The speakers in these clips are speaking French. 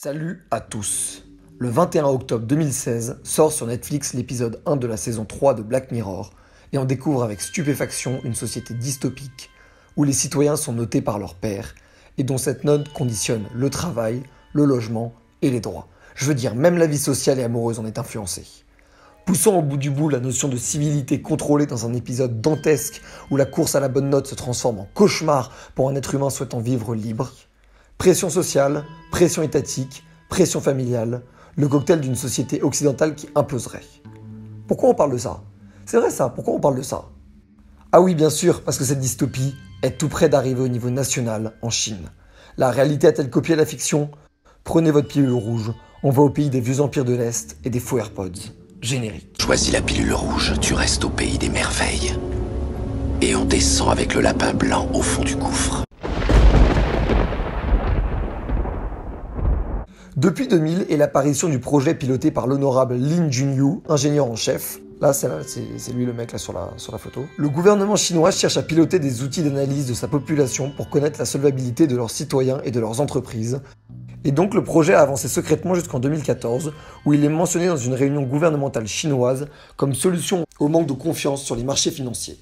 Salut à tous. Le 21 octobre 2016 sort sur Netflix l'épisode 1 de la saison 3 de Black Mirror et on découvre avec stupéfaction une société dystopique où les citoyens sont notés par leur père et dont cette note conditionne le travail, le logement et les droits. Je veux dire, même la vie sociale et amoureuse en est influencée. Poussant au bout du bout la notion de civilité contrôlée dans un épisode dantesque où la course à la bonne note se transforme en cauchemar pour un être humain souhaitant vivre libre. Pression sociale, pression étatique, pression familiale, le cocktail d'une société occidentale qui imploserait. Pourquoi on parle de ça ? C'est vrai ça, pourquoi on parle de ça ? Ah oui, bien sûr, parce que cette dystopie est tout près d'arriver au niveau national en Chine. La réalité a-t-elle copié la fiction ? Prenez votre pilule rouge, on va au pays des vieux empires de l'Est et des faux AirPods. Générique. Choisis la pilule rouge, tu restes au pays des merveilles. Et on descend avec le lapin blanc au fond du gouffre. Depuis 2000 et l'apparition du projet piloté par l'honorable Lin Junyu, ingénieur en chef, là c'est lui le mec là sur la photo, le gouvernement chinois cherche à piloter des outils d'analyse de sa population pour connaître la solvabilité de leurs citoyens et de leurs entreprises. Et donc le projet a avancé secrètement jusqu'en 2014, où il est mentionné dans une réunion gouvernementale chinoise comme solution au manque de confiance sur les marchés financiers.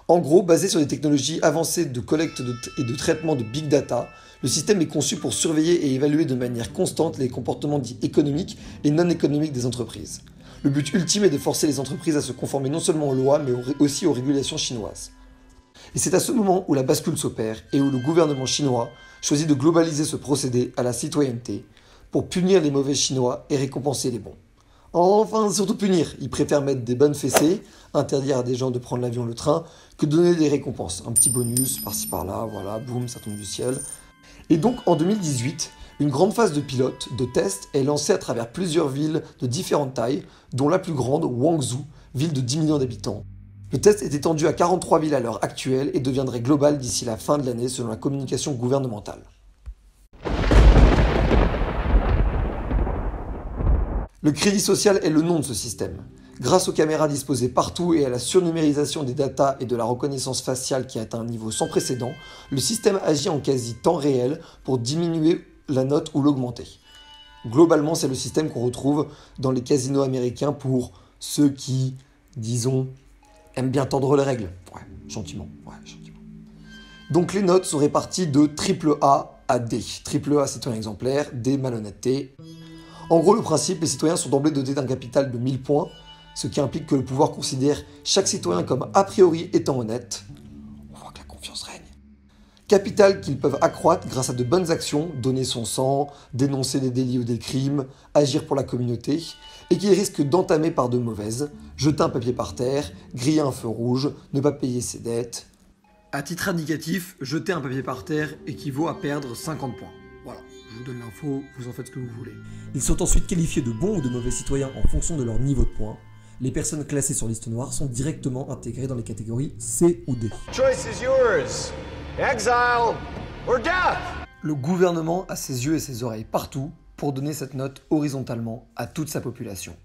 En gros, basé sur des technologies avancées de collecte et de traitement de big data, le système est conçu pour surveiller et évaluer de manière constante les comportements dits économiques et non économiques des entreprises. Le but ultime est de forcer les entreprises à se conformer non seulement aux lois, mais aussi aux régulations chinoises. Et c'est à ce moment où la bascule s'opère et où le gouvernement chinois choisit de globaliser ce procédé à la citoyenneté pour punir les mauvais Chinois et récompenser les bons. Enfin, surtout punir. Ils préfèrent mettre des bonnes fessées, interdire à des gens de prendre l'avion ou le train, que donner des récompenses. Un petit bonus, par-ci par-là, voilà, boum, ça tombe du ciel. Et donc, en 2018, une grande phase de pilote, de test, est lancée à travers plusieurs villes de différentes tailles, dont la plus grande, Guangzhou, ville de 10 millions d'habitants. Le test est étendu à 43 villes à l'heure actuelle et deviendrait global d'ici la fin de l'année selon la communication gouvernementale. Le crédit social est le nom de ce système. Grâce aux caméras disposées partout et à la surnumérisation des datas et de la reconnaissance faciale qui atteint un niveau sans précédent, le système agit en quasi temps réel pour diminuer la note ou l'augmenter. Globalement, c'est le système qu'on retrouve dans les casinos américains pour ceux qui, disons, aiment bien tordre les règles. Ouais, gentiment. Donc les notes sont réparties de AAA à D. AAA, c'est un exemplaire, D, malhonnêteté. En gros, le principe, les citoyens sont d'emblée dotés d'un capital de 1000 points, ce qui implique que le pouvoir considère chaque citoyen comme a priori étant honnête. On voit que la confiance règne. Capital qu'ils peuvent accroître grâce à de bonnes actions, donner son sang, dénoncer des délits ou des crimes, agir pour la communauté, et qu'ils risquent d'entamer par de mauvaises, jeter un papier par terre, griller un feu rouge, ne pas payer ses dettes. À titre indicatif, jeter un papier par terre équivaut à perdre 50 points. Voilà, je vous donne l'info, vous en faites ce que vous voulez. Ils sont ensuite qualifiés de bons ou de mauvais citoyens en fonction de leur niveau de points. Les personnes classées sur liste noire sont directement intégrées dans les catégories C ou D. Choice is yours. Exile or death. Le gouvernement a ses yeux et ses oreilles partout pour donner cette note horizontalement à toute sa population.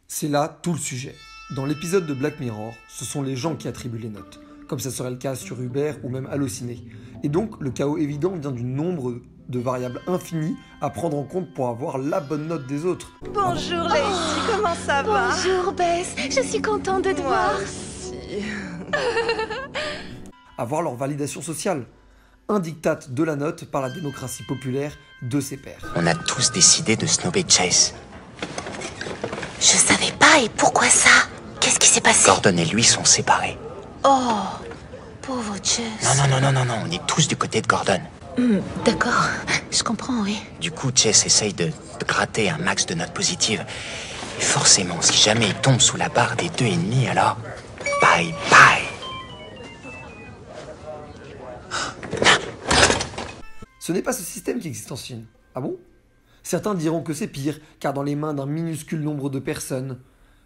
C'est là tout le sujet. Dans l'épisode de Black Mirror, ce sont les gens qui attribuent les notes, comme ça serait le cas sur Uber ou même Allociné. Et donc, le chaos évident vient du nombre de variables infinies à prendre en compte pour avoir la bonne note des autres. Bonjour Lacey, comment ça va? Bonjour Bess, je suis contente de te voir. Aussi. Avoir leur validation sociale. Un diktat de la note par la démocratie populaire de ses pairs. On a tous décidé de snobber Chase. Je savais pas, et pourquoi ça? Qu'est-ce qui s'est passé? Gordon et lui sont séparés. Oh, pauvre Chase. Non, on est tous du côté de Gordon. D'accord, je comprends, oui. Du coup, Chase essaye de gratter un max de notes positives. Et forcément, si jamais il tombe sous la barre des 2,5, alors... Bye bye. Ce n'est pas ce système qui existe en Chine. Ah bon ? Certains diront que c'est pire, car dans les mains d'un minuscule nombre de personnes.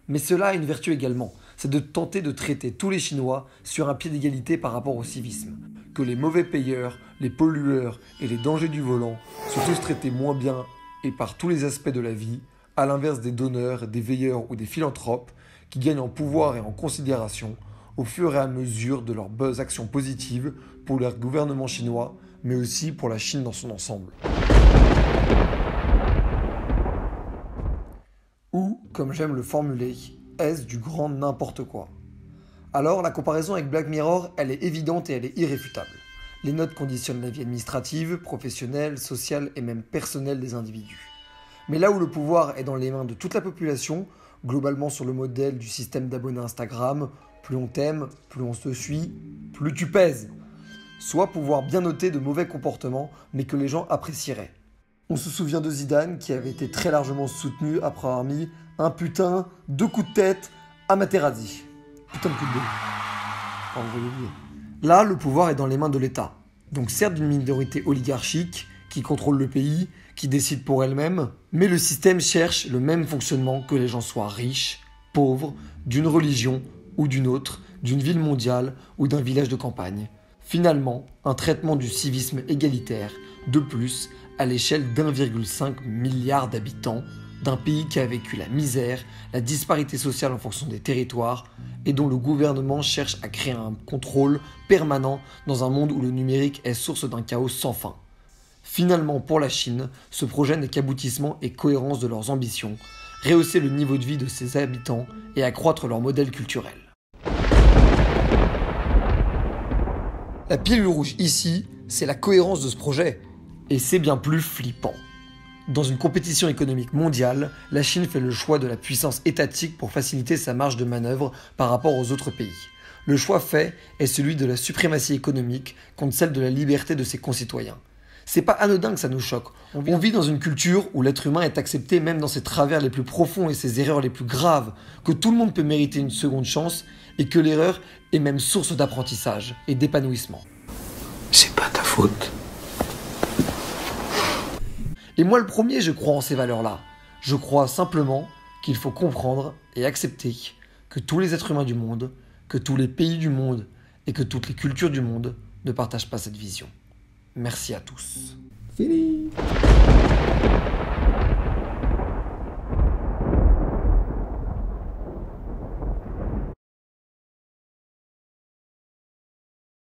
Mais cela a une vertu également, c'est de tenter de traiter tous les Chinois sur un pied d'égalité par rapport au civisme. Que les mauvais payeurs, les pollueurs et les dangers du volant soient tous traités moins bien et par tous les aspects de la vie, à l'inverse des donneurs, des veilleurs ou des philanthropes qui gagnent en pouvoir et en considération au fur et à mesure de leurs bonnes actions positives pour le gouvernement chinois, mais aussi pour la Chine dans son ensemble. Ou, comme j'aime le formuler, est-ce du grand n'importe quoi? Alors, la comparaison avec Black Mirror, elle est évidente et elle est irréfutable. Les notes conditionnent la vie administrative, professionnelle, sociale et même personnelle des individus. Mais là où le pouvoir est dans les mains de toute la population, globalement sur le modèle du système d'abonnés Instagram, plus on t'aime, plus on te suit, plus tu pèses. Soit pouvoir bien noter de mauvais comportements, mais que les gens apprécieraient. On se souvient de Zidane qui avait été très largement soutenu après avoir mis un putain, 2 coups de tête à Materazzi. Putain de coup de gueule. Enfin, vous voyez oublier. Là, le pouvoir est dans les mains de l'État. Donc certes d'une minorité oligarchique qui contrôle le pays, qui décide pour elle-même, mais le système cherche le même fonctionnement que les gens soient riches, pauvres, d'une religion ou d'une autre, d'une ville mondiale ou d'un village de campagne. Finalement, un traitement du civisme égalitaire, de plus, à l'échelle d'1,5 milliard d'habitants, d'un pays qui a vécu la misère, la disparité sociale en fonction des territoires, et dont le gouvernement cherche à créer un contrôle permanent dans un monde où le numérique est source d'un chaos sans fin. Finalement, pour la Chine, ce projet n'est qu'aboutissement et cohérence de leurs ambitions, rehausser le niveau de vie de ses habitants et accroître leur modèle culturel. La pilule rouge ici, c'est la cohérence de ce projet, et c'est bien plus flippant. Dans une compétition économique mondiale, la Chine fait le choix de la puissance étatique pour faciliter sa marge de manœuvre par rapport aux autres pays. Le choix fait est celui de la suprématie économique contre celle de la liberté de ses concitoyens. C'est pas anodin que ça nous choque. On vit dans une culture où l'être humain est accepté même dans ses travers les plus profonds et ses erreurs les plus graves, que tout le monde peut mériter une seconde chance et que l'erreur est même source d'apprentissage et d'épanouissement. C'est pas ta faute. Et moi le premier, je crois en ces valeurs-là. Je crois simplement qu'il faut comprendre et accepter que tous les êtres humains du monde, que tous les pays du monde et que toutes les cultures du monde ne partagent pas cette vision. Merci à tous. Fini.